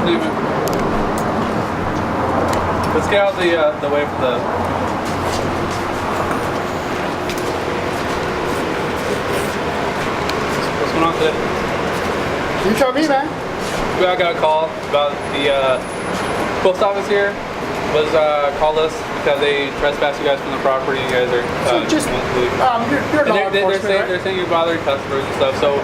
your name? Let's get out the way for the. What's going on today? You tell me, man. I got a call about the post office here was called us because they trespassed you guys from the property. You guys are So just you're law enforcement, they're saying you're bothering customers and stuff. So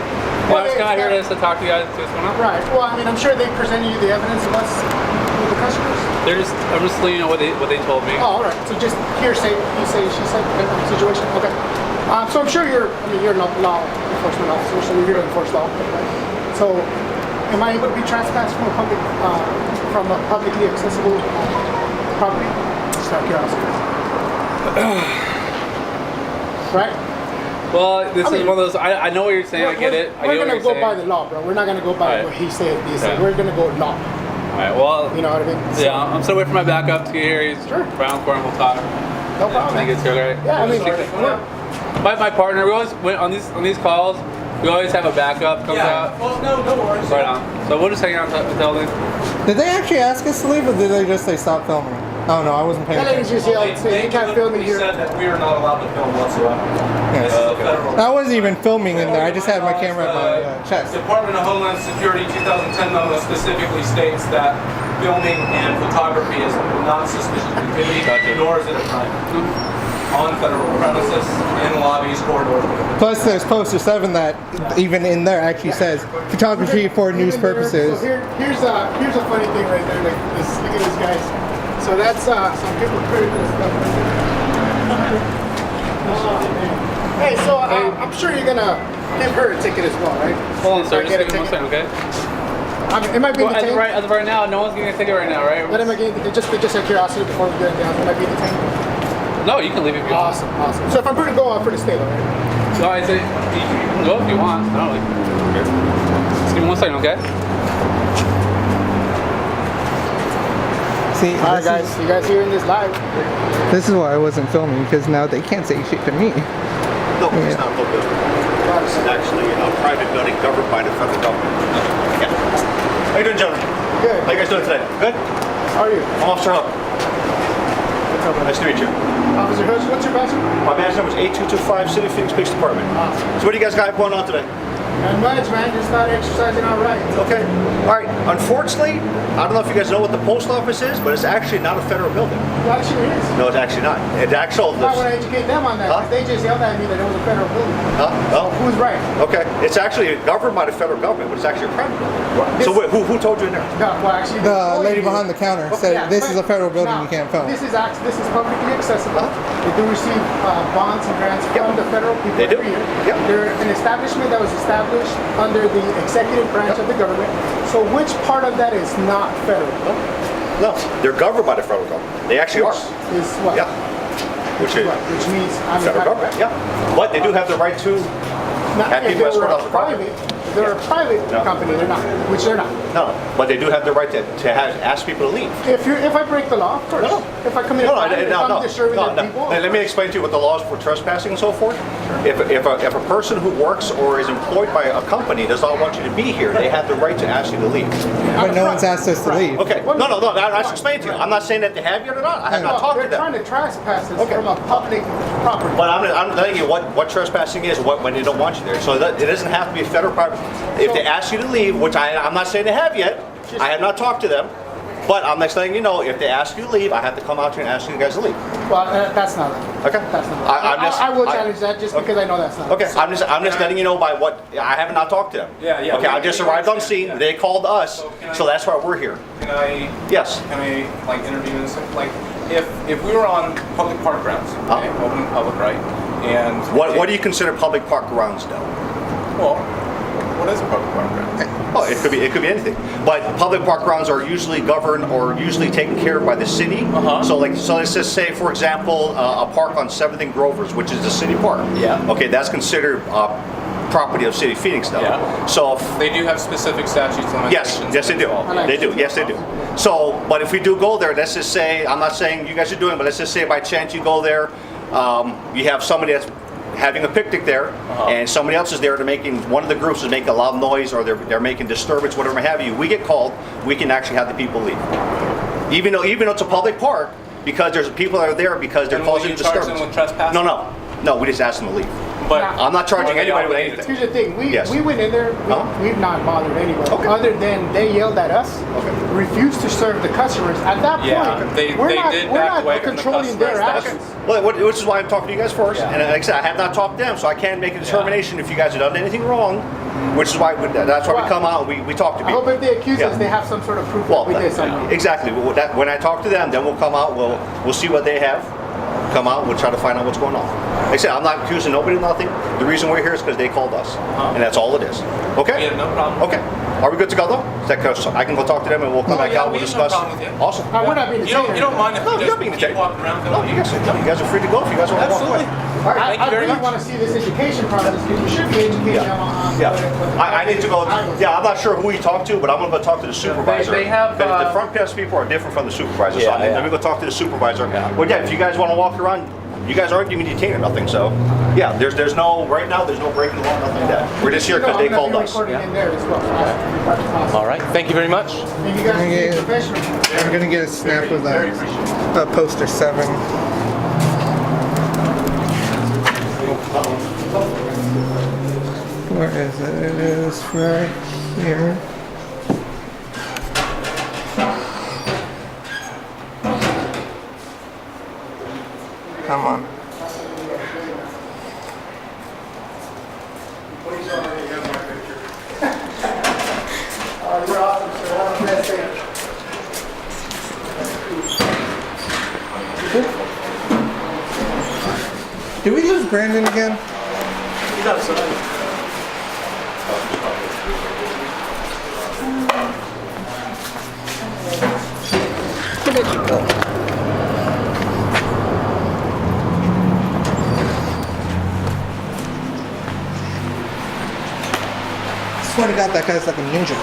I was kind of here to talk to you guys and see what's going on. Right. Well, I mean, I'm sure they presented you the evidence of us with the customers. I'm just letting you know what they told me. Oh, all right. So just hearsay, you say, she said, situation. Okay. So I'm sure you're law enforcement officer, so you're here to enforce law. Right? So, am I able to be trespassed from a publicly accessible property? Just out of curiosity. Right? Well, this is one of those. I know what you're saying. I get it. We're gonna go by the law, bro. We're not gonna go by what he said. He said. We're gonna go law. All right. Well, you know what I mean. So, yeah, I'm still waiting for my backup to get here. He's around the corner. We'll talk. No problem. When he gets here, right? Yeah, I mean, my partner. We always on these calls. We always have a backup comes out. Well, no worries. Right on. So we'll just hang out until then. Did they actually ask us to leave, or did they just say stop filming? Oh no, I wasn't paying that lady attention. just yelled, "Say you can't film me here." Said that we are not allowed to film whatsoever. Yes. Federal. I wasn't even filming in there. I just had my camera at my chest. Department of Homeland Security 2010 memo specifically states that filming and photography is not suspicious activity, nor is it a crime. On federal premises, in lobbies, corridors. Plus, there's poster 7 that even in there actually says photography for news purposes. So here's a funny thing right there. Like this, look at this, guys. So that's some people critical stuff right there. Hey, so I'm sure you're gonna give her a ticket as well, right? Hold on, sir. Just give me 1 second, okay? I mean, it might be detained. As of right now, no one's getting a ticket right now, right? But am I getting just out of curiosity before we get it down? Am I being detained? No, you can leave if you want. Awesome. So if I'm free to go, I'm free to stay, though, right? No, I say you can go if you want. I don't really care. Just give me 1 second, okay? See, all right, guys. You guys hearing this live? This is why I wasn't filming, because now they can't say shit to me. No, it's not a public building. This is actually a private building governed by the federal government. Yeah. How you doing, gentlemen? Good. How you guys doing today? Good? How are you? I'm Officer Huck. What's up, man? Nice to meet you. Officer Hutch, what's your badge? My badge number is 8225 City of Phoenix Police Department. Awesome. So what do you guys got going on today? Not much, man. Just not exercising our rights. Okay. All right. Unfortunately, I don't know if you guys know what the post office is, but it's actually not a federal building. Well, actually, it is. No, it's actually not. It's actual. I want to educate them on that. Huh? They just yelled at me that it was a federal building. Oh. Who's right? Okay. It's actually governed by the federal government, but it's actually a private building. So wait, who told you in there? No, well, actually, The lady behind the counter said this is a federal building, you can't film. This is publicly accessible. They do receive bonds and grants from the federal people They do. every year. Yep. They're an establishment that was established under the executive branch of the government. So which part of that is not federal? No, they're governed by the federal government. They actually are. Is what? Yeah. Which is Which means I'm federal government. Yeah. But they do have the right to have people escort out the property. They're a private company. They're not. Which they're not. No, but they do have the right to ask people to leave. If I break the law, of course. No. If I commit a crime, if I'm disturbing other people. Let me explain to you what the laws for trespassing and so forth. If a person who works or is employed by a company does not want you to be here, they have the right to ask you to leave. But no one's asked us to leave. Okay. No. I just explained to you. I'm not saying that they have you or not. I have not talked to them. They're trying to trespass us from a public property. But I'm telling you what trespassing is when they don't want you there. So it doesn't have to be a federal property. If they ask you to leave, which I'm not saying they have yet, I have not talked to them. But I'm just letting you know, if they ask you to leave, I have to come out here and ask you guys to leave. Well, that's not it. Okay. That's not it. I will challenge that just because I know that's not okay. it. I'm just letting you know by what I have not talked to them. Yeah. Okay, I just arrived on scene. Yeah. They called us, so that's why we're here. Can I? Yes. Can I interview this? Like, if we were on public park grounds, okay, open to public, right? And what do you consider public park grounds, though? Well, what is a public park ground? Oh, it could be anything. But public park grounds are usually governed or usually taken care of by the city. So let's just say, for example, a park on 7th and Grovers, which is the city park. Yeah. Okay, that's considered property of City of Phoenix, though. Yeah. So if, They do have specific statutes and limitations. yes, they do. They do. Yes, they do. So, but if we do go there, let's just say, I'm not saying you guys are doing it, but let's just say by chance you go there, you have somebody that's having a picnic there, and somebody else is there, one of the groups is making a loud noise, or they're making disturbance, whatever have you, we get called, we can actually have the people leave. Even though it's a public park, because there's people that are there because they're And will causing you a charge disturbance. them with trespassing? No, we just ask them to leave. But I'm not charging are they anybody with obligated anything. Here's the thing, Yes. we went in there, we've not bothered anyone, Okay. other than they yelled at us, Okay. refused to serve the customers. At that point, Yeah, they we're did back away from the controlling their customers. actions. Well, which is why I'm talking to you guys first. Yeah. And like I said, I have not talked to them, so I can't make a determination if you guys have done anything wrong. Which is why that's why we come out and we talk to I people. hope if they accuse Yeah. us, they have some sort of proof Well, that we did something. exactly. When I talk to them, then we'll come out. We'll see what they have. Come out. We'll try to find out what's going on. Like I said, I'm not accusing nobody of nothing. The reason we're here is because they called us, and that's all it is. Okay. Yeah, no problem. Okay. Are we good to go though? Is that 'cause I can go talk to them and we'll come back yeah, out. We'll we have no discuss. problem with you. Awesome. We're not being You don't mind if No, we you're just being keep detained. walking around? No, you guys are free to go if you guys want to walk away. Absolutely. All right. Thank you I very really much. want to see this education process because we should be educating them on. Yeah, I need to go. Yeah, I'm not sure who you talk to, but I'm gonna go talk to the supervisor. they have, the front desk people are different from the supervisor. So Yeah, yeah. let me go talk to the supervisor. Well, yeah, if you guys want to walk around, you guys aren't giving me detained or nothing. So, yeah, there's no right now. There's no breaking the law, nothing like that. We're just here because they called us. In there as well. All right. Thank you very much. And you guys Yeah. be professional. I'm gonna get a snap of that. Poster 7. Where is it? It is right here. Come on. You're awesome, sir. Have a blessed day. Did we lose Brandon again? Where did you go? Swear to God, that guy's like a ninja.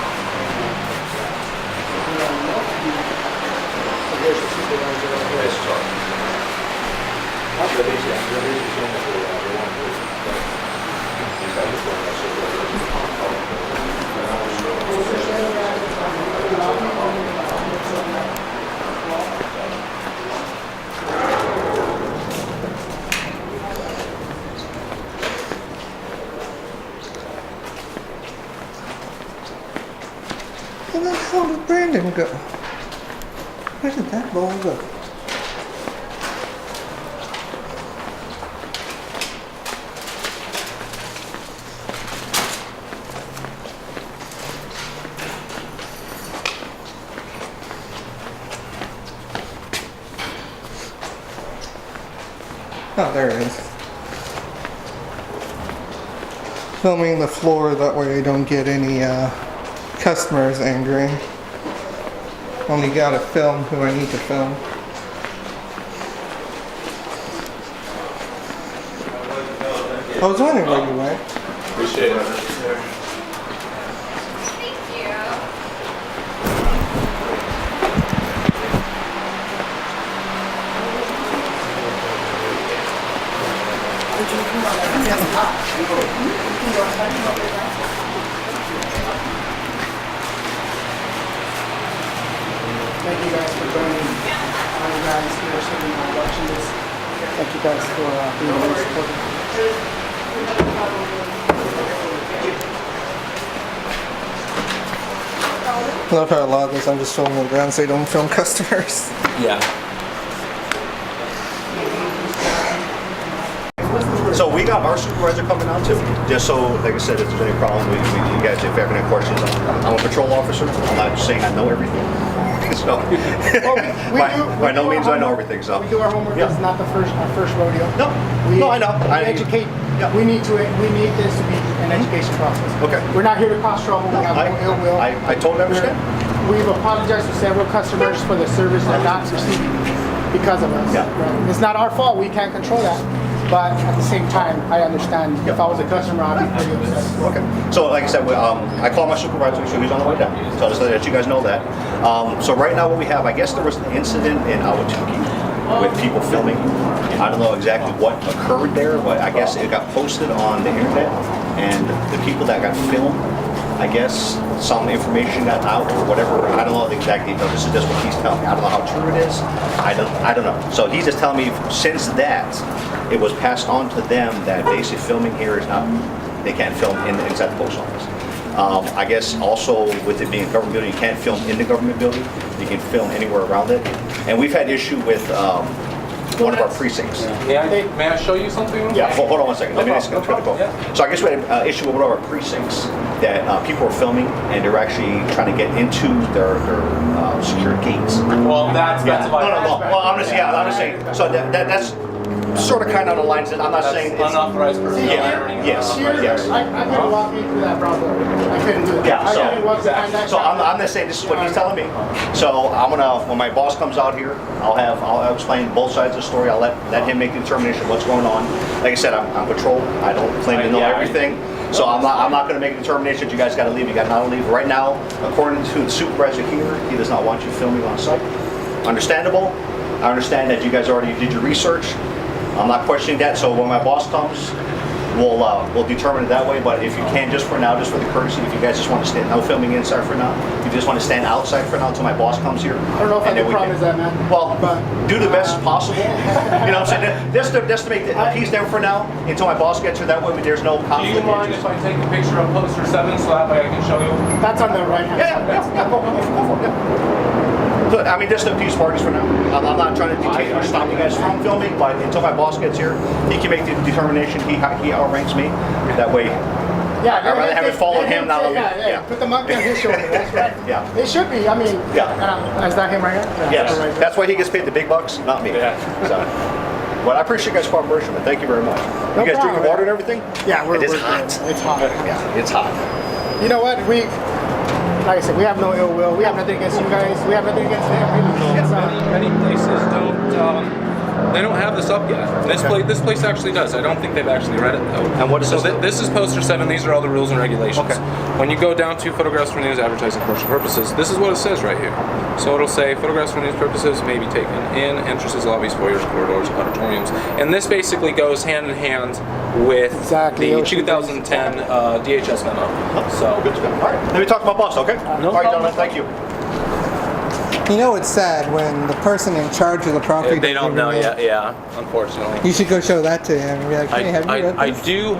Where the hell did Brandon go? Where did that ball go? Oh, there it is. Filming the floor, that way I don't get any customers angry. Only gotta film who I need to film. I was wondering where you went. Appreciate it. Thank you guys for joining. All you guys here sitting and watching this. Thank you guys for being very supportive. I love how a lot of this I'm just filming the ground so I don't film customers. Yeah. So we got our supervisor coming out too, just so, like I said, if there's any problem, you guys, if you have any questions, I'm a patrol officer. I'm not saying I know everything. So, by no means I know everything. So We do our homework. Yeah. This is not our first rodeo. No, We, no, I know. We educate. Yeah. We need this to be an education process. Okay. We're not here to cause trouble. We have no ill will. I totally understand. We've apologized to several customers for the service they're not receiving because of us. Yeah. Right? It's not our fault. We can't control that. But at the same time, I understand. If I was a customer, I'd be pretty upset. Okay. So like I said, I called my supervisor, so he's on the way down. So just to let you guys know that. So right now what we have, I guess there was an incident in Awatuki. with people filming. I don't know exactly what occurred there, but I guess it got posted on the internet, and the people that got filmed, I guess some information got out or whatever. I don't know the exact details. This is just what he's telling me. I don't know how true it is. I don't know. So he's just telling me since that it was passed on to them that basically filming here is not. They can't film inside the post office. I guess also with it being a government building, you can't film in the government building. You can film anywhere around it. And we've had issue with one of our precincts. May I show you something? Yeah, hold on one second. Let me just No try to go. problem. So I guess we had an issue with one of our precincts that people were filming and they're actually trying to get into their secure gates. Well, that's Yeah. a No. violation. Well, I'm just saying. So that's sort of kind of on the lines that I'm not saying it's Unauthorized personnel Yeah. entering. Yes. Here, Yes. I couldn't walk you through that problem. I couldn't do it. Yeah, I couldn't walk behind that. so I'm just saying this is what he's telling me. So I'm gonna, when my boss comes out here, I'll explain both sides of the story. I'll let him make the determination of what's going on. Like I said, I'm patrol. I don't claim to know Yeah, everything. So I'm not gonna make a determination that you guys gotta leave. You got not to leave. Right now, according to the supervisor here, he does not want you filming on site. Understandable. I understand that you guys already did your research. I'm not questioning that, so when my boss comes, we'll determine it that way, but if you can, just for now, just for the courtesy, if you guys just want to stand, no filming inside for now, if you just want to stand outside for now until my boss comes here. I don't know if I and then can we promise that, man. Well, But, do the best possible, you know what I'm saying? Just to make the peace there for now, until my boss gets here, that way there's no Do conflict. you mind if I take a picture of poster 7 so that way I can show you? That's on the right hand side. Yeah, go for it, yeah. So, I mean, just to peace parties for now. I'm not trying to detain or stop you guys from filming, but until my boss gets here, he can make the determination. He outranks me. That way, Yeah, I'd rather have it follow him now. Yeah. Put the monkey on his shoulder. That's right. Yeah. It should be. I mean, Yeah. Is that him right here? Yeah, Yes, right there. that's why he gets paid the big bucks, not me. Yeah. So, well, I appreciate you guys' cooperation, man. Thank you very much. No You guys problem, drinking water man. and everything? Yeah, It is we're hot. good. It's hot. Yeah, it's hot. You know what? Like I said, we have no ill will. We have nothing against you guys. We have nothing against them. Really. It's, Many places they don't have this up yet. This place actually does. I don't think they've actually read it though. And what is so this? This is poster 7. These are all the rules and regulations. Okay. When you go down to photographs for news, advertising, commercial purposes, this is what it says right here. So it'll say photographs for news purposes may be taken in entrances, lobbies, foyers, corridors, auditoriums, and this basically goes hand in hand with Exactly. the 2010 DHS memo. So Good stuff. All right, let me talk to my boss, okay? No All right, problem. gentlemen, thank you. You know it's sad when the person in charge of the property they doesn't don't know even yet. Yeah, unfortunately. You should go show that to him and be like, hey, have you read I this? do.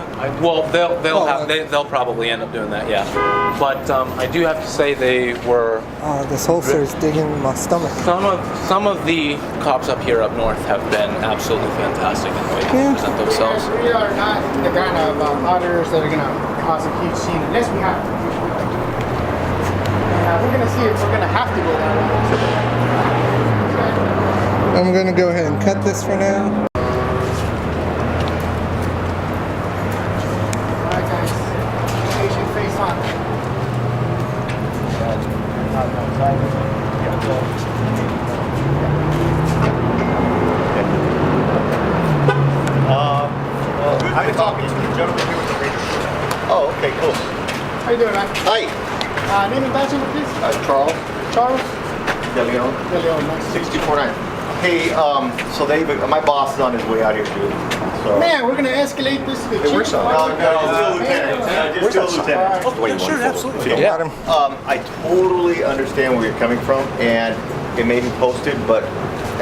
Well, Oh, they'll probably end up doing that, yeah. But I do have to say they were Oh, this holster is digging my stomach. some of the cops up here up north have been absolutely fantastic in the way they Yeah. present themselves. we are not the kind of auditors that are going to cause a huge scene unless we have to. We're going to see if we're going to have to go that way. I'm gonna go ahead and cut this for now. Alright guys, patient face on. I've been talking to the gentleman here with the radio. Oh, okay, cool. How you doing, man? Hi, Name and badge number, please. Charles Charles De Leon, De Leon, nice. 649. Hey, so my boss is on his way out here too. So. Man, we're gonna escalate this to the Hey, chief. where's son? no, still lieutenant. Still lieutenant. Alright. Sure, absolutely. Got him. I totally understand where you're coming from, and it may be posted, but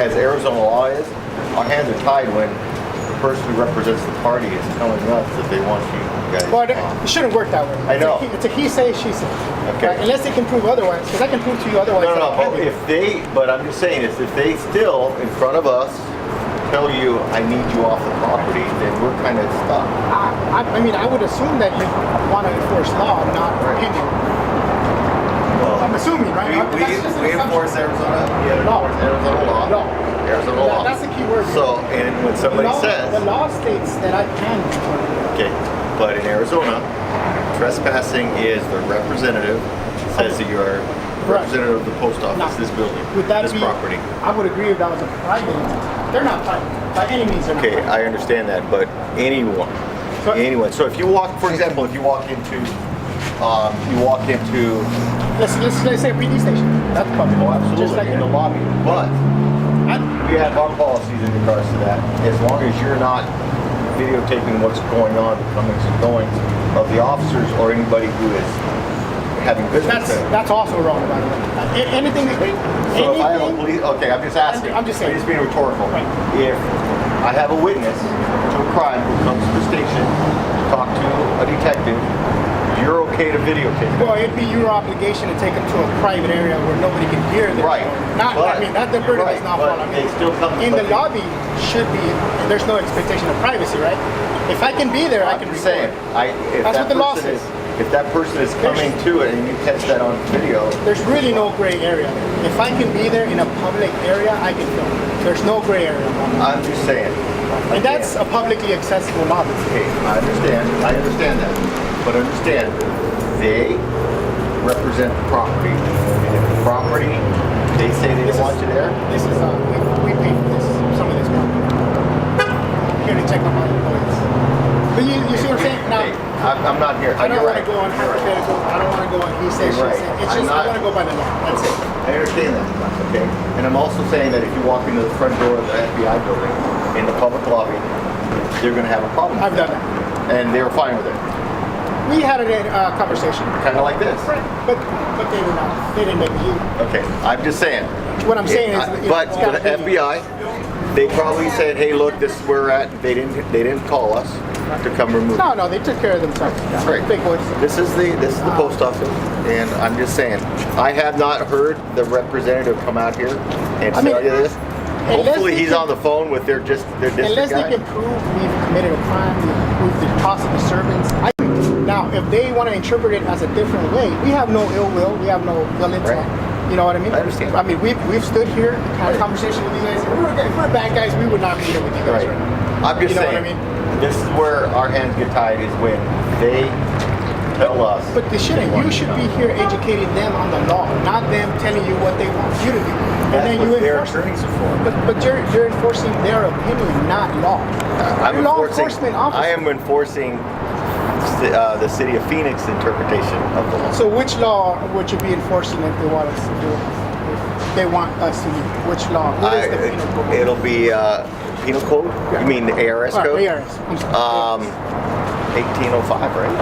as Arizona law is, our hands are tied when the person who represents the party is telling us that they want you guys. But it shouldn't work that way. I know. It's a he say, she say. Okay. Right? Unless they can prove otherwise, because I can prove to you otherwise. No, that I but can't. but I'm just saying, is if they still, in front of us, tell you, I need you off the property, then we're kind of stuck. I mean, I would assume that you want to enforce law, not opinion. I'm assuming, right? That's just an assumption. enforce Arizona, Law. Arizona law. Law. Arizona That- law. that's the key word. So, and when somebody the says, law states that I can enforce it. okay, but in Arizona, trespassing is the representative says that you are representative of the post office, Now, this building, Would that this be, property. I would agree if that was a private. They're not private. By any means, they're not Okay, private. I understand that, but anyone. So if you walk, for example, if you walk into, Let's say a PD station. That's public. oh, absolutely, Just like in the lobby, but we have our policies in regards to that. As long as you're not videotaping what's going on, the comings and goings of the officers or anybody who is having business there. That's also wrong, by the way. Anything. So if I have a police, okay, I'm just asking. I'm just saying. I'm just being rhetorical. Right. If I have a witness to a crime who comes to the station to talk to a detective, you're okay to videotape it. Well, it'd be your obligation to take them to a private area where nobody can hear them. Right. Not, But- I mean, that the burden right, is not but fall on me. they still come- in the but- lobby should be. There's no expectation of privacy, right? If I can be there, I I'm can just record. saying, if That's that what the law person says. If that person is coming to it and you catch that on video, There's really no gray area there. If I can be there in a public area, I can film. There's no gray area. I'm just saying. And that's a publicly accessible lobby. Okay, I understand that. But understand, they represent the property. And if the property, they say they don't want you there, This is, we pay for this, some of this property. Here to check on my employees. But you see what I'm saying? Now, hey, I'm not here. I don't You're want to right. go on hypothetical. I don't want to go on he said, she You're right. said. It's I'm just, I not- want to go by the law. That's it. I understand that, okay? And I'm also saying that if you walk into the front door of the FBI building in the public lobby, they're gonna have a problem. I've done that. And they were fine with it. We had a conversation. Kind of like this. But they were not. They didn't make you. Okay, I'm just saying. What I'm saying is, But it's for gotta the be- FBI, they probably said, hey, look, this is where we're at. They didn't call us to come remove it. No, they took care of themselves. Right. Big boys. This is the post office, and I'm just saying, I have not heard the representative come out here and I mean, tell you this. unless Hopefully they he's can- on the phone with their district Unless guy. they can prove we've committed a crime, we've caused disturbance. Now, if they want to interpret it as a different way, we have no ill will, we have no ill intent. Right. You know what I mean? I understand. I mean, we've stood here, had a conversation with you guys. If we're bad guys, we would not be here with you guys Right. right now. I'm just You know saying, what I mean? this is where our hands get tied, is when they tell us. But they shouldn't. You should be here educating them on the law, not them telling you what they want you to do. And That's then what you their enforce it. attorneys are for. But you're enforcing their opinion, not law. I'm You're law enforcing, enforcement officer. I am enforcing the city of Phoenix interpretation of the law. So which law would you be enforcing if they want us to do it? If they want us to do which law? What is the penal code? It'll be penal code. You mean the ARS Or code? ARS. I'm sorry. 1805, right?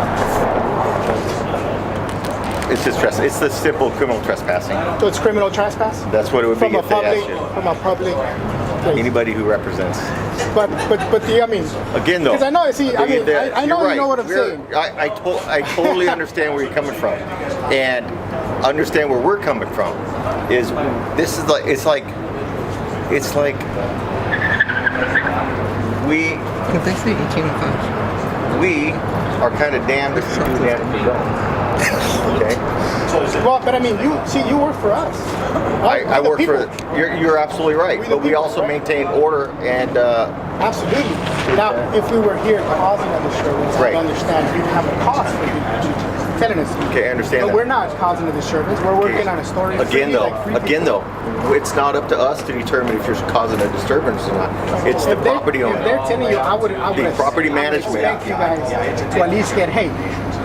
It's just it's the simple criminal trespassing. So it's criminal trespass? That's what it would From be a if they public, asked you. from a public place. Anybody who represents. But I mean, Again, though. because I know, see, I mean, I know you're you know right. what I'm saying. I totally understand where you're coming from, and understand where we're coming from. Is this is like it's like we Did they say 1805? we are kind of damned if we do, damned if we don't. Okay. Well, but I mean, you work for us. Right? I We're the work for. people. You're absolutely right, We the but we people, also right? maintain order and. Absolutely. Now, if we were here causing a disturbance, Right. I understand you'd have a cost for you telling us. Okay, I understand But that. we're not causing a disturbance. We're working on a story. Again, though, it's not up to us to determine if you're causing a disturbance or not. It's the property If they're owner. telling you, I would The property management. expect you guys to at least get, hey,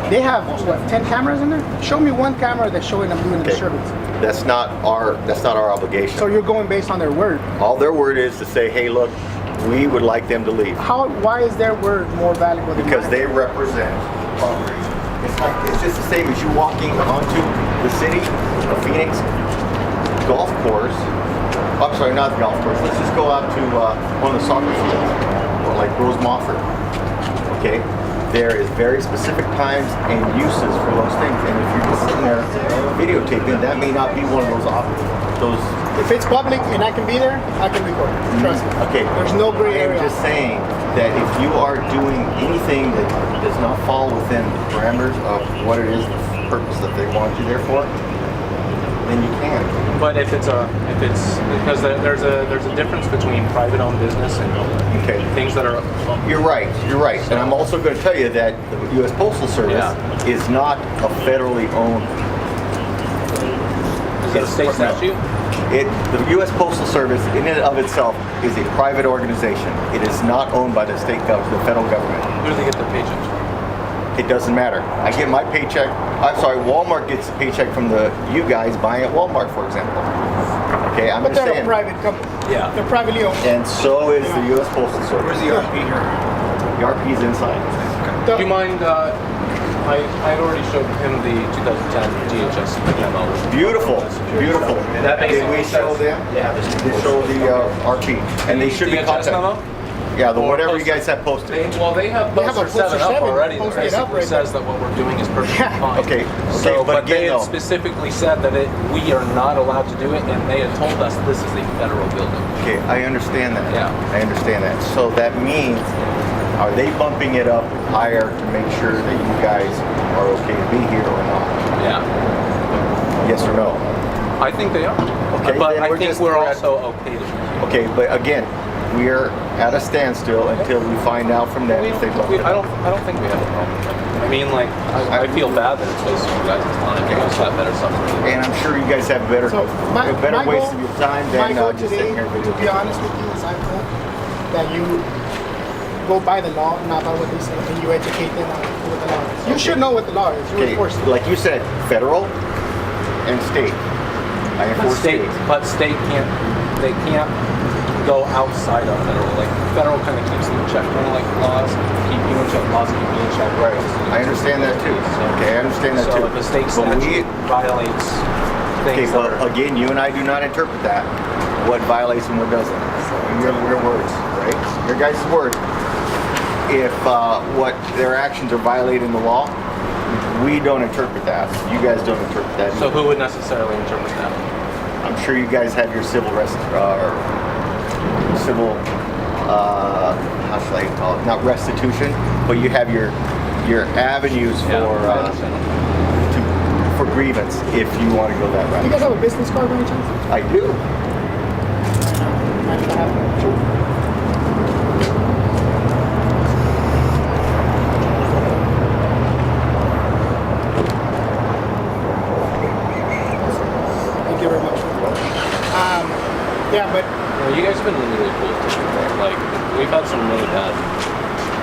they have what, 10 cameras in there? Show me one camera that's showing them doing the Okay. disturbance. That's not our obligation. So you're going based on their word. All their word is to say, hey, look, we would like them to leave Why is their word more valuable than because mine? they represent property. It's just the same as you walking onto the city of Phoenix golf course. I'm sorry, not the golf course. Let's just go out to one of the soccer fields, or like Rose Mofford. Okay, there is very specific times and uses for those things, and if you're just sitting there videotaping, that may not be one of those. If it's public and I can be there, I can record. Trust me. Okay. There's no gray area. I'm just saying that if you are doing anything that does not fall within the parameters of what it is, the purpose that they want you there for, then you can. But if it's because there's a difference between private owned business and Okay. things that are. You're right. And I'm also going to tell you that the U.S. Postal Service Yeah. is not a federally owned. Is it a state statute? The U.S. Postal Service, in and of itself, is a private organization. It is not owned by the the federal government. Who do they get their paychecks from? It doesn't matter. I get my paycheck. I'm sorry, Walmart gets a paycheck from you guys buying at Walmart, for example. Okay, I'm But just they're a saying. private company. Yeah. They're privately owned. And so is the U.S. Postal Service. Where's the RP here? The RP is inside. Do you mind? I had already showed him the 2010 DHS memo. Beautiful, beautiful. That makes Did we sense. show them? Yeah. They show the RP, and they should be DHS memo? contacted. Yeah, the Or whatever you poster. guys have posted. They have They have a poster poster 7 up 7 already. That posted up basically right says that what we're doing is perfectly Yeah. fine. Okay, So, okay, but but they again, had though- specifically said that we are not allowed to do it, and they had told us this is a federal building. Okay, I understand that. Yeah. I understand that. So that means, are they bumping it up higher to make sure that you guys are okay to be here or not? Yeah, Yes or no? I think they are. Okay, but then I we're think just- we're we're at- also okay to be. Okay, but again, we're at a standstill until we find out from them if they bump it I up. don't think we have a problem. I mean, like, I feel bad that it's wasting you guys' time. You guys have better stuff to do. And I'm sure you guys have better, So my, a better my waste goal, of your time my than goal just today, sitting here to be videotaping. honest with you, is I hope that you go by the law, not by what they say, and you educate them on what the law is. You should know what the law is. You Okay, enforce it. like you said, federal and state. I enforce state. But state can't. They can't go outside of federal. Like federal kind of keeps them in check. Kind of like laws keep you in check. Laws keep you in check. Right. I understand that too. Okay, I understand that So too. if a state But we- statute violates Okay, things that but are again, you and I do not interpret that. What violates and what doesn't. Your words, right? Your guys' words. If what their actions are violating the law, we don't interpret that. You guys don't interpret that. so who would necessarily interpret that? I'm sure you guys have your civil how should I call it? Not restitution, but you have your avenues Yeah, for I understand. for grievance if you want to go that You route. guys have a business card by any chance? I do. Mind if I have one? Thank you very much. Yeah, but You guys have been really cool too. Like we've had some really bad,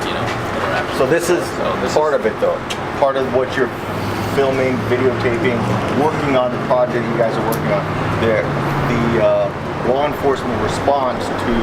interactions. So this is part of it, though. Part of what you're filming, videotaping, working on the project you guys are working on. The law enforcement response to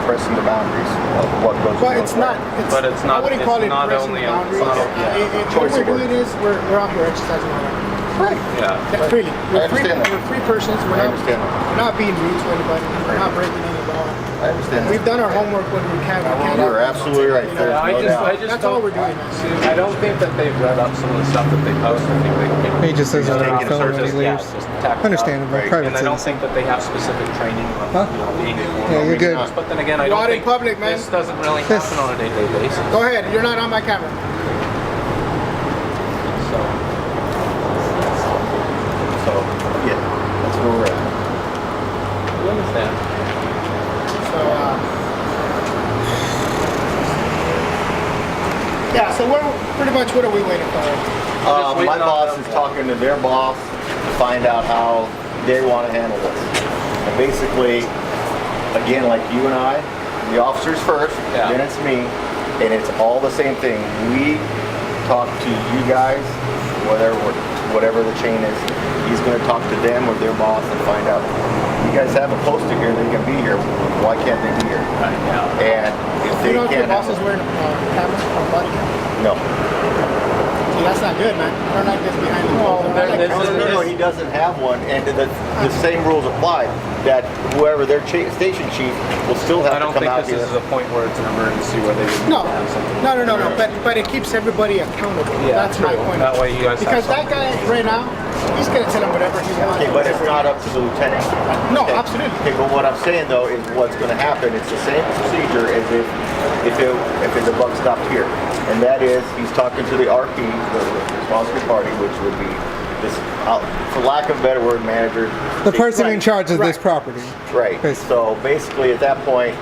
pressing the boundaries of what goes on. But it's not. But it's not- I wouldn't it's call it not pressing only- boundaries. it's not- What Choice we're of doing words. is we're out here exercising our right. Right. Yeah. That freely. I understand that. We're free persons. We're I not, understand that. we're not being rude to anybody. We're not breaking any law. I understand We've done our homework when we can. You're absolutely right. You know, There's I no just, doubt. I just That's don't, all we're doing. I don't think that they've read up some of the stuff that they post. I think they He just says they're he's not gonna film when he just- yeah, leaves. just tack it up. Understandable, Right. private And I don't citizen. think that they have specific training on Huh? being a Yeah, you're good. But then again, I You're don't out in think public, man. this doesn't really This- happen on a day-to-day basis. Go ahead. You're not on my camera. So, So, yeah, that's where we're at. we understand. So, yeah. So we're pretty much. What are we waiting for? Just My waiting on boss them. is talking to their boss to find out how they want to handle this. And basically, again, like you and I, the officers first, Yeah. then it's me, and it's all the same thing. We talk to you guys, whatever the chain is. He's going to talk to them or their boss and find out. You guys have a poster here, they can be here. Why can't they be here? Right, yeah. And if You they know if your can't, boss is wearing a camera or body camera? no. See, that's not good, man. They're not just behind the wall. there- They're this like, is- No, he doesn't have one, and the same rules apply. That whoever their station chief will still have I to don't come think out this here. is a point where it's an emergency where they would No, have something. no. But it keeps everybody accountable. Yeah, That's my true. point. That way you guys have Because that guy right now, he's gonna tell him whatever he wants. Okay, but it's not up to the lieutenant. No, Okay. absolutely. Okay, but what I'm saying though is what's going to happen. It's the same procedure as if it's a buck stopped here, and that is he's talking to the RP, the responsible party, which would be this, for lack of a better word, manager. The person in charge of this Right. property. Right. Basically. So basically, at that point,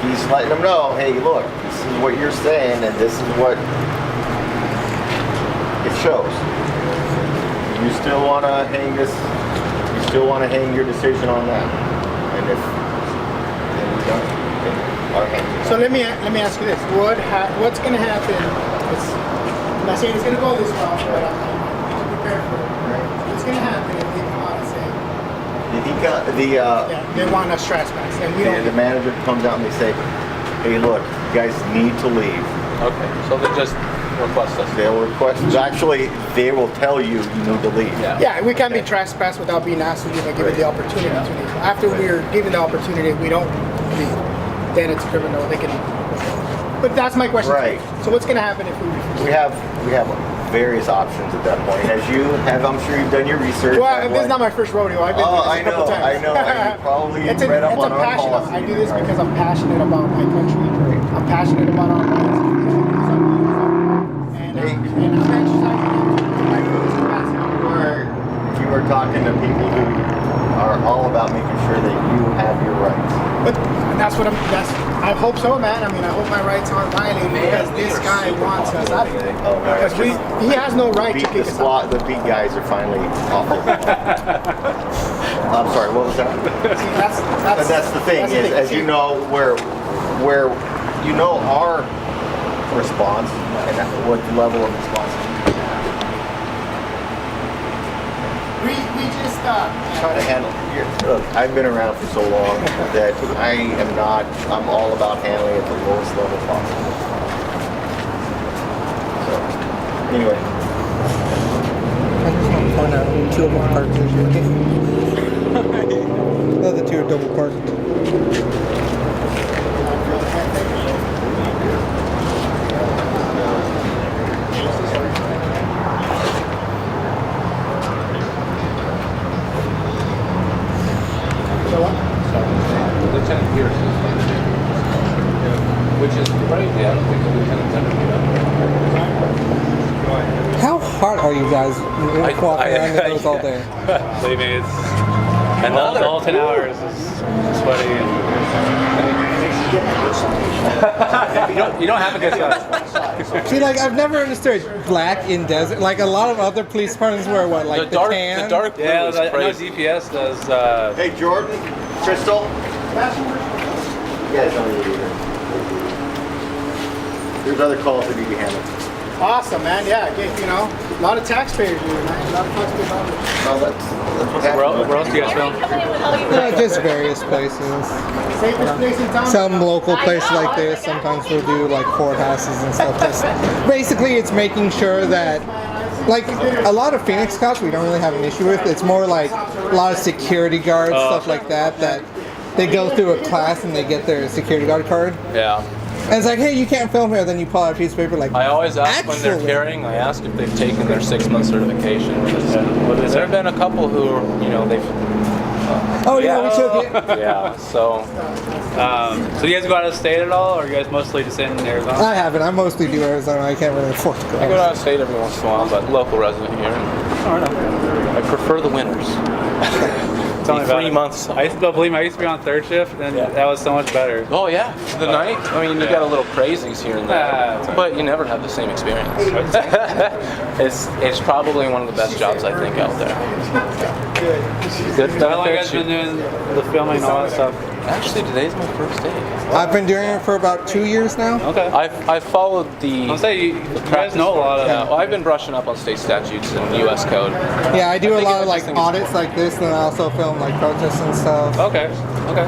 he's letting them know, hey, look, this is what you're saying, and this is what it shows. You still want to hang this? You still want to hang your decision on that? And if then we don't, then our hand. So let me ask you this: what's gonna happen? I'm not saying it's gonna go this route, but I'm prepared for it. What's gonna happen if they come out and say, Yeah, they want us trespass, and we the don't. manager comes out and they say, hey, look, you guys need to leave. Okay, so they just request us. They'll request, actually, they will tell you need to leave. Yeah. Yeah, we can't be trespassed without being asked to leave and given the opportunity to leave. After we're given the opportunity, if we don't leave, then it's criminal. They can. But that's my question. Right. So what's going to happen if we? We have various options at that point. As you have, I'm sure you've done your research. Well, this is not my first rodeo. I've been Oh, through this a couple times. I know. You probably it's read up it's on a our passion. policy. I do this because I'm passionate about my country. I'm passionate about our rights. And I'm exercising my fullest capacity. You are talking to people who are all about making sure that you have your rights. But that's what I hope so, man. I mean, I hope my rights aren't violated because this guy wants us out of here. Oh, no, Because he has no right to beat kick the us squad. out. The beat guys are finally awful. I'm sorry. What was that? See, And that's the thing that's the is, as you know, where you know our response and what level of response. We just Try to handle. Look, I've been around for so long that I'm all about handling it at the lowest level possible. So, anyway. I just want to point out two of them parked the other two are double parked. Lieutenant Pierce, which is great. Yeah, I don't think the lieutenant's ever been up. How hard are you guys walking around in those all day? Believe me, it's and the whole 10 hours is sweaty. You don't have a good time. See, like, I've never understood black in desert. Like, a lot of other police departments wear what, like the tan? The dark blue Yeah, is I know crazy. DPS does. Hey, Jordan, Crystal. You guys don't need either. There's other calls that need to be handled. awesome, man. Yeah, a lot of taxpayers here, man. A lot of taxpayers out there. Well, that's what happens. Where else do you guys film? Just various places. Safest place in town. Some local places like this, sometimes we'll do like courthouses and stuff. Just basically, it's making sure that, like, a lot of Phoenix cops we don't really have an issue with. It's more like a lot of security guards, stuff like that they go through a class and they get their security guard card. Yeah. And it's like, hey, you can't film here. Then you pull out a piece of paper like, I always ask when they're actually- carrying, I ask if they've taken their 6-month certification. Because there have been a couple who, they've... oh yeah, we took it. Yeah, so... So do you guys go out of state at all, or are you guys mostly just in Arizona? I haven't. I mostly do Arizona. I can't really afford to go. I go out of state every once in a while, but local resident here. I prefer the winters. Tell me about 3 it. months. I used to believe me, I used to be on third shift, and that was so much better. Oh yeah, the night. I mean, you got a little crazies here and there, but you never have the same experience. It's probably one of the best jobs I think out there. Good How long you guys benefits. been doing the filming and all that stuff? Actually, today's my first day. I've been doing it for about 2 years now. Okay. I've followed the. I'll say you guys know a lot of. Yeah, well, I've been brushing up on state statutes and U.S. code. Yeah, I do a think lot it of like just think it's audits like this, and I also film like protests and stuff. Okay. Okay.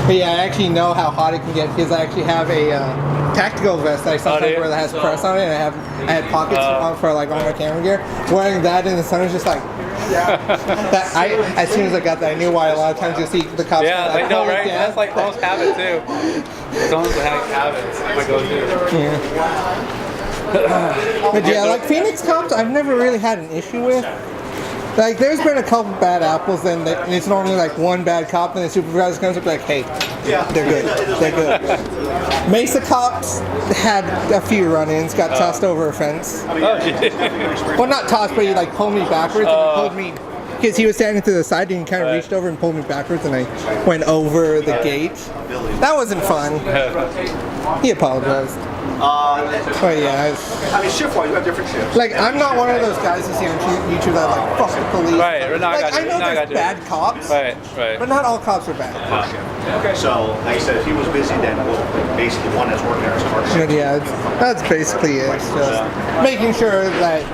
But yeah, I actually know how hot it can get because I actually have a tactical vest I do sometimes you? wear that has press on it, and I had pockets on for like all my camera gear. Wearing that in the sun is just like. That as soon as I got that, I knew why a lot of times you see the cops. Yeah, like, I know, oh, right? yeah. That's like almost habit too. It's almost like habit. It's my go-to. Yeah. But yeah, like Phoenix cops, I've never really had an issue with. Like, there's been a couple bad apples, and it's normally like one bad cop, and the supervisor comes up like, hey, they're good, they're good. Mesa cops had a few run-ins, got tossed over a fence. Well, not tossed, but he like pulled me backwards, and he pulled me, because he was standing to the side, and he kind of reached over and pulled me backwards, and I went over the gate. That wasn't fun. He apologized. But yeah, I mean, shift-wise, we have different shifts. like, I'm not one of those guys you see on YouTube that like fuck the police. Right, no, I like, got I you, know no, I there's got you. bad cops, Right. but not all cops are bad. So, like I said, if he was busy, then we'll basically one that's working there is first. But yeah, that's basically it. It's just making sure that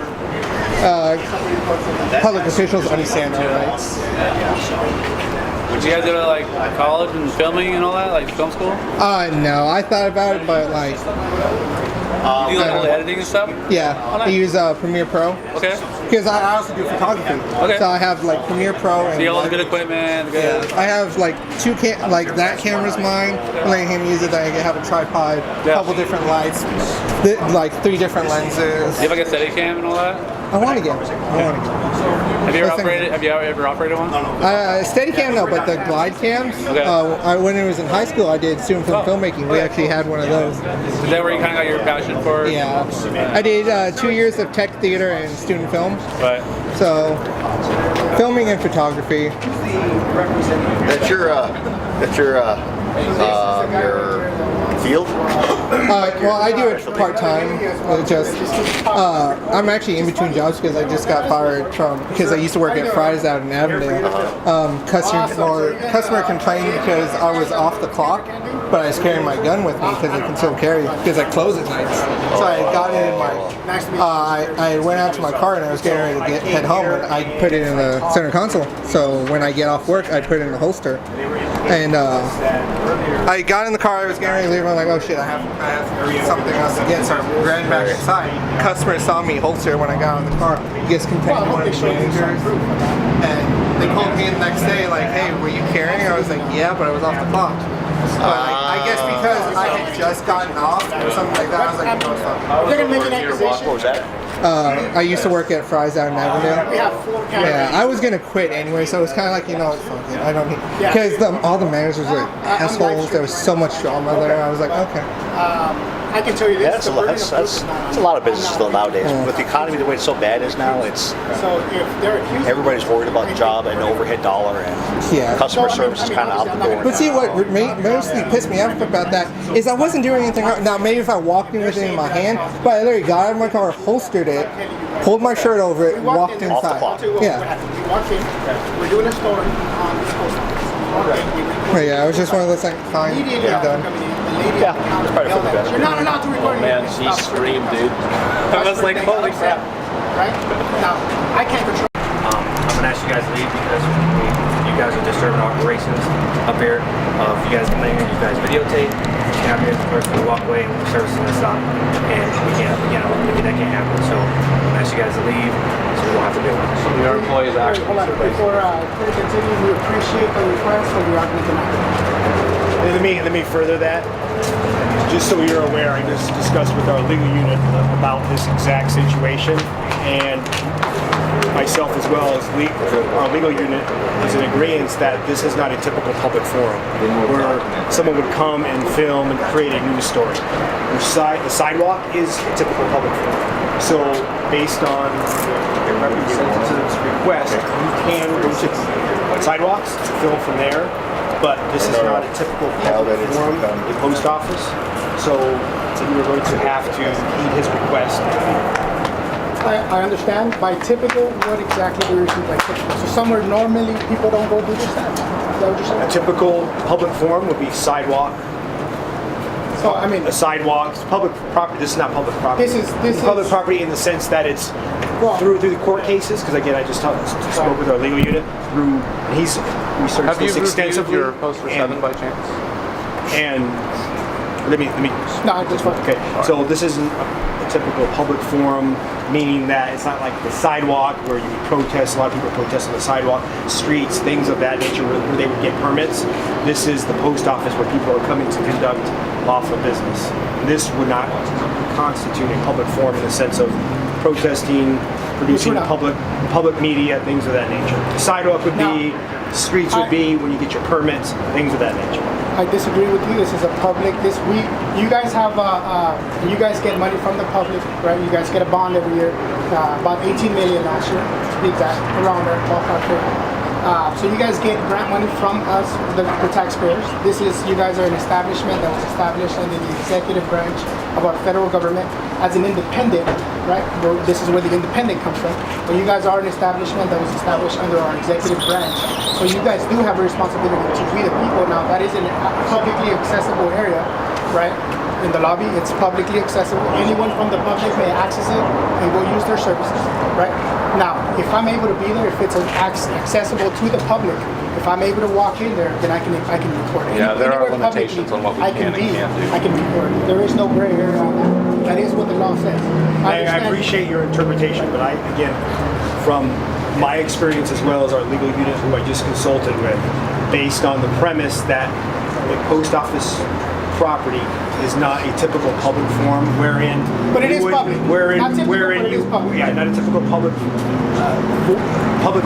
public officials understand our rights. Would you guys go to like college and filming and all that, like film school? No, I thought about it, but like, You do like all the editing and stuff? yeah, I use Premiere Pro. Okay. Because I also do photography. Okay. So I have like Premiere Pro and So you all the good equipment, the good. I have like like that camera's mine. I'm letting him use it. I have a tripod, a couple different lights, like 3 different lenses. Do you have like a Steadicam and all that? I want to get one. Have you ever operated one? Steadicam, no, but the glide cams. Okay. When I was in high school, I did student film filmmaking. We actually had one of those. Is that where you kind of got your passion for? Yeah. I did 2 years of tech theater and student film. But So, filming and photography. That's your field? Well, I do it part-time. I'm actually in between jobs because I just got fired because I used to work at Fry's out in Avondale. Customer complained because I was off the clock, but I was carrying my gun with me because I can still carry because I close at nights. So I got it in my. I went out to my car and I was getting ready to head home, and I put it in the center console. So when I get off work, I put it in the holster. And I got in the car, I was getting ready to leave, and I'm like, oh shit, I have something else to get, so I ran back inside. Customer saw me holster when I got out of the car. He gets contained one of the managers, and they called me the next day, like, hey, were you carrying? I was like, yeah, but I was off the clock. But I guess because I had just gotten off or something like that, I was like, no, it's fine. They're gonna make an accusation. What was that? I used to work at Fry's out in Avondale. We have 4 cameras. Yeah, I was gonna quit anyway, so it was kind of like, you know, fuck it, I don't need, because all the managers were assholes. There was so much drama there. I was like, okay. I can tell you this. Yeah, that's a lot of business though nowadays. With the economy the way it's so bad is now, it's So if they're accused, everybody's worried about the job and overhead dollar, and Yeah. customer service is kind of out the door. But see, what mostly pissed me off about that is I wasn't doing anything wrong. Now, maybe if I walked in with it in my hand, but I literally got out of my car, holstered it, pulled my shirt over it, walked inside. Yeah. We walked in. We're doing a story on this post office. But yeah, it was just one of those like, fine, Immediately get after done. coming in, the lady Yeah, at the counter it's probably yelled for the at us, better. "You're not allowed to record Man, anything." she Stop screamed, recording. dude. I was like, holy crap. Right? Now, I can't control. I'm gonna ask you guys to leave because you guys are disturbing operations up here. If you guys come in here, you guys videotape. You have here the person to walk away and we're servicing this up, and we can't, that can't happen. So I'm gonna ask you guys to leave, so we won't have to do it. Your employees actually. Hold on, before we continue, we appreciate the request, but we are going to deny it. Let me further that. Just so you're aware, I just discussed with our legal unit about this exact situation, and myself as well as our legal unit is in agreement that this is not a typical public forum where someone would come and film and create a news story. The sidewalk is a typical public forum. So based on the representative's request, you can go to sidewalks, film from there, but this is not a typical public forum, a post office. So you are going to have to heed his request. I understand. By typical, what exactly do you mean by typical? So somewhere normally people don't go do this. Is that what you're saying? A typical public forum would be sidewalk. So I mean, A sidewalk, public property. This is not public property. This is public property in the sense that it's through the court cases. Because again, I just spoke with our legal unit through. He's researched Have you this reviewed extensively. your post for 7 by chance? And let me. no, just fine. Okay, so this isn't a typical public forum, meaning that it's not like the sidewalk where you would protest. A lot of people protest on the sidewalk, streets, things of that nature where they would get permits. This is the post office where people are coming to conduct lawful business. This would not constitute a public forum in the sense of protesting, producing public media, things of that nature. The sidewalk would be, streets would be when you get your permits, things of that nature. I disagree with you. This is a public. You guys have you guys get money from the public, right? You guys get a bond every year, about 18 million last year, to be exact, around there, ballpark figure. So you guys get grant money from us, the taxpayers. You guys are an establishment that was established under the executive branch of our federal government as an independent, right? This is where the independent comes from. But you guys are an establishment that was established under our executive branch. So you guys do have a responsibility to we the people. Now that is in a publicly accessible area, right? in the lobby. It's publicly accessible. Anyone from the public may access it and go use their services, right? Now, if I'm able to be there, if it's accessible to the public, if I'm able to walk in there, then I can record it. Yeah, there are Anywhere publicly, limitations on what we I can and can't do. I can record it. There is no gray area on that. That is what the law says. I understand- appreciate your interpretation, but again, from my experience as well as our legal unit who I just consulted with, based on the premise that the post office property is not a typical public forum wherein But it you is would- public. wherein Not typical, wherein but it you is public. yeah, not a typical public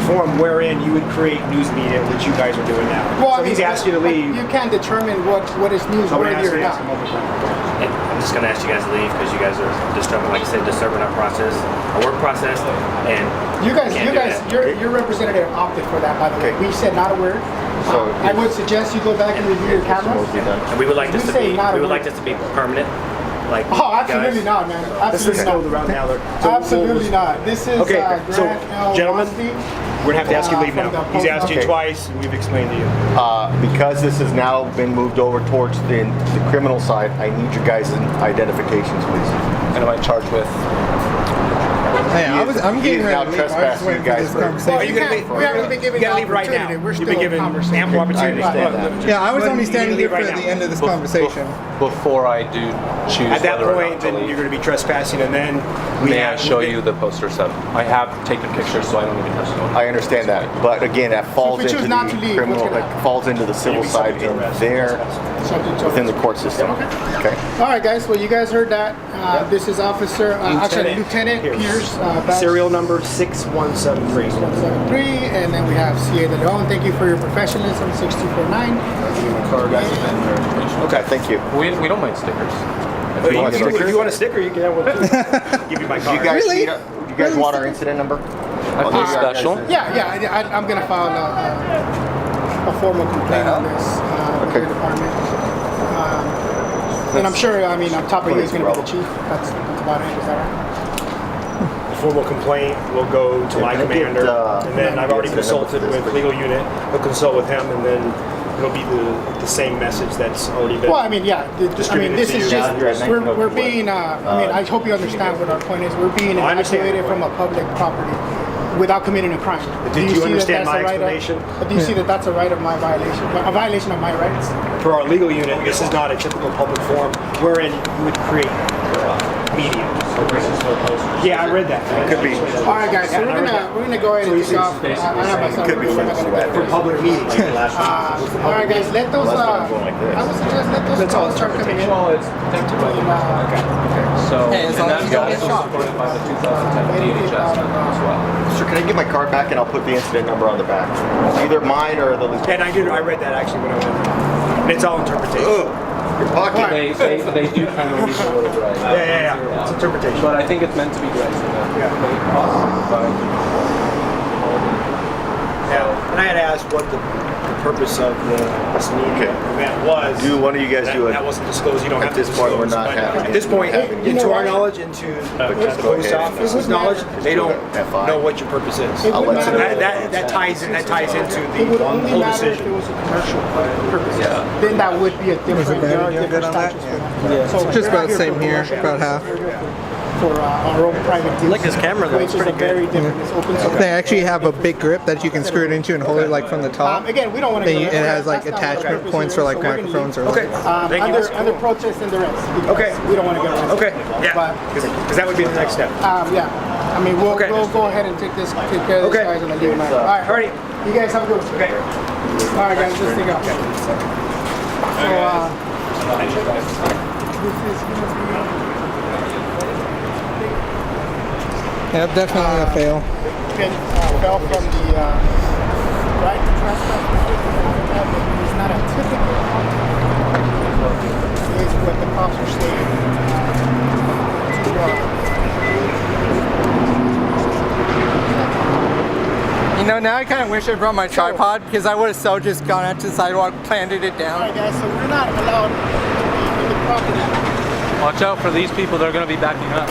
forum wherein you would create news media, which you guys are doing now. Well, So he's asked you to but leave. You can't determine what is So I'm gonna newsworthy ask or you to not. ask him one more time. And I'm just gonna ask you guys to leave because you guys are disturbing, like I said, disturbing our process, our work process, and You guys, can't do that. your representative opted for that, by the way. Okay. We said not a word. So, I would suggest you go back and review your cameras. We'll be done. And we would like this You to say be, not a we would word. like this to be permanent. Like Oh, you absolutely guys. not, man. Let's Absolutely just go not. around now. So Absolutely not. This is Okay, so Grant L. gentlemen, Mosby. we're gonna have to ask you to leave From now. the He's post asked you office. twice, and we've explained to you. Because this has now been moved over towards the criminal side, I need your guys' identifications, please. And am I charged with? Hey, I'm he getting is ready now to leave. I was just trespassing waiting you for guys this for- conversation. Well, you can't, we haven't been given You the gotta leave right now. opportunity. We're You've still been in given conversation. ample opportunity. I understand that. Yeah, I was only standing here Leave for right the now. end of this conversation. Before I do choose At that whether or point, not to then leave, you're going to be trespassing, and then may I show you the poster set? I have taken pictures, so I don't need to touch it. I understand that, but again, that falls we choose into not to the leave, criminal, what's gonna like, happen? falls into the civil side in there, Subject to- within the court system. Okay. All right, guys. Well, you guys heard that. This is Officer, actually Lieutenant Here. Pierce. Badge Serial number 6173. 173, and then we have CA De Leon. Thank you for your professionalism. 6249. Okay, thank you. We don't mind stickers. If you, want a sticker? if you want a sticker, you can have one too. Give you my You card. guys Really? you guys want our incident number? I feel special. Yeah. I'm gonna file a formal complaint on this with Okay. your department. And I'm sure. I mean, on top of you is gonna be the chief. That's about it. Is that right? The formal complaint will go to my Can I get, commander, and then I've already incident number consulted for this, with please? legal unit. We'll consult with him, and then it'll be the same message that's already been. Well, I mean, yeah. Distributed This to is you. just Yeah, you're at we're being. I mean, I hope you understand what our point is. We're being I understand. evacuated from a public property without committing a crime. Did you see that understand that's my a right of- explanation? Do you see that that's a right of my violation? A violation of my rights? For our legal unit, this is not a typical public forum wherein you would create media. Yeah, I read that. Could be. All right, guys. So we're gonna go ahead and kick off. I have myself. Could be We're not gonna For go. public meetings. All right, guys. Let those. Unless I'm going like this. I would suggest let those That's all calls start coming in. Well, it's tempted by So, Hey, as and long as that's you don't get also shot. supported by the 2010 DHS memo as well. Sir, can I get my card back and I'll put the incident number on the back? Either mine or the lieutenant. And I read that actually when I went. And it's all interpretation. Ugh, your pocket. They do kind of leave a little gray. Yeah. It's interpretation. But I think it's meant to be gray. So that Yeah. And I had asked what the purpose of this media event was. Do one of you guys that, do it? That wasn't disclosed. You don't At have to this point, we're disclose, not but having At this point, it. You know to our what? knowledge and to the Just go post ahead. office's knowledge, they don't F5. know what your purpose is. It I'll would let matter- you know. That ties into It would the only whole matter if it decision. was a commercial purpose. Then that would be a different. better? There are You good different on that? statutes for that. So Just we're about not the same for here, commercial. about half. We're here for our own private use. like this camera, though. Which It's is pretty a very different. It's open source. They actually have a big grip that you can screw it into and hold it like from the top. Again, we don't want to. Then it has like attachment points for like microphones or Okay. like. Thank you. Under protest and duress. because Okay. We don't want to get arrested. Okay. Yeah. But Because that would be the next step. yeah, I mean we'll Okay. go ahead and take care of this Okay. guys and then leave them out. All right. Alrighty. You guys have a good one. Okay. All right, guys, let's take off. So, this is gonna be. Yeah, definitely a fail. Fell from the right to trespass. It's not a typical. Is what the cops are stating. You know, now I kind of wish I brought my tripod because I would have so just gone out to the sidewalk, planted it All down. right, guys. So we're not allowed in the property. Watch out for these people. They're going to be backing up.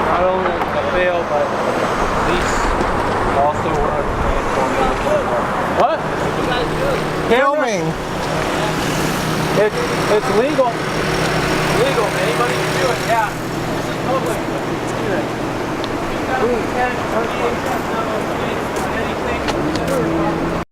Not only a fail, but Filming. It's legal. Legal. Anybody can do it. Yeah. This is public. Let's do it. 2010 RDA test, anything.